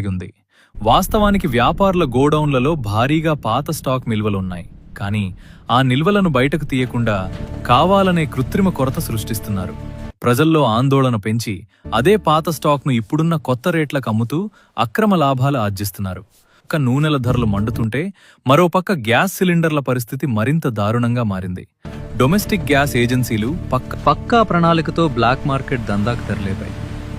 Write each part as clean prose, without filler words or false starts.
ఉంది. వాస్తవానికి వ్యాపారుల గోడౌన్లలో భారీగా పాత స్టాక్ నిల్వలున్నాయి. కానీ ఆ నిల్వలను బయటకు తీయకుండా కావాలనే కృత్రిమ కొరత సృష్టిస్తున్నారు. ప్రజల్లో ఆందోళన పెంచి అదే పాత స్టాక్ను ఇప్పుడున్న కొత్త రేట్లకు అమ్ముతూ అక్రమ లాభాలు ఆర్జిస్తున్నారు. నూనెల ధరలు మండుతుంటే మరోపక్క గ్యాస్ సిలిండర్ల పరిస్థితి మరింత దారుణంగా మారింది. డొమెస్టిక్ గ్యాస్ ఏజెన్సీలు పక్కా ప్రణాళికతో బ్లాక్ మార్కెట్ దందాకు తెరలేపాయి.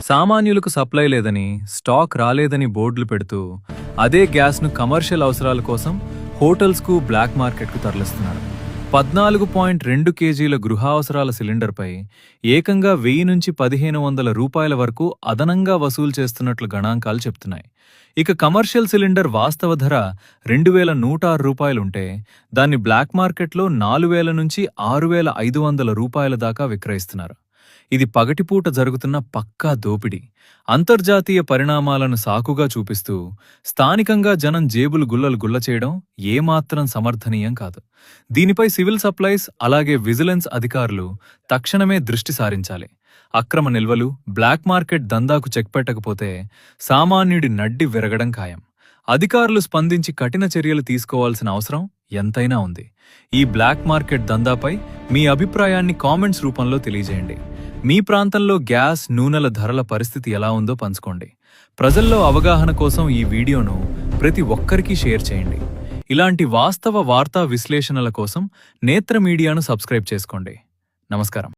సామాన్యులకు సప్లై లేదని, స్టాక్ రాలేదని బోర్డులు పెడుతూ అదే గ్యాస్ను కమర్షియల్ అవసరాల కోసం హోటల్స్కు, బ్లాక్ మార్కెట్కు తరలిస్తున్నారు. 14.2 కేజీల గృహావసరాల సిలిండర్పై ఏకంగా 1000 నుంచి 1500 రూపాయల వరకు అదనంగా వసూలు చేస్తున్నట్లు గణాంకాలు చెప్తున్నాయి. ఇక కమర్షియల్ సిలిండర్ వాస్తవ ధర 2106 రూపాయలుంటే దాన్ని బ్లాక్ మార్కెట్లో 4000 నుంచి 6500 రూపాయల దాకా విక్రయిస్తున్నారు. ఇది పగటిపూట జరుగుతున్న పక్కా దోపిడీ. అంతర్జాతీయ పరిణామాలను సాకుగా చూపిస్తూ స్థానికంగా జనం జేబులు గుల్ల చేయడం ఏమాత్రం సమర్థనీయం కాదు. దీనిపై సివిల్ సప్లైస్ అలాగే విజిలెన్స్ అధికారులు తక్షణమే దృష్టి సారించాలి. అక్రమ నిల్వలు, బ్లాక్ మార్కెట్ దందాకు చెక్ పెట్టకపోతే సామాన్యుడి నడ్డి విరగడం ఖాయం. అధికారులు స్పందించి కఠిన చర్యలు తీసుకోవాల్సిన అవసరం ఎంతైనా ఉంది. ఈ బ్లాక్ మార్కెట్ దందాపై మీ అభిప్రాయాన్ని కామెంట్స్ రూపంలో తెలియజేయండి. మీ ప్రాంతంలో గ్యాస్, నూనెల ధరల పరిస్థితి ఎలా ఉందో పంచుకోండి. ప్రజల్లో అవగాహన కోసం ఈ వీడియోను ప్రతి ఒక్కరికీ షేర్ చేయండి. ఇలాంటి వాస్తవ వార్తా విశ్లేషణల కోసం నేత్ర మీడియాను సబ్స్క్రైబ్ చేసుకోండి. నమస్కారం.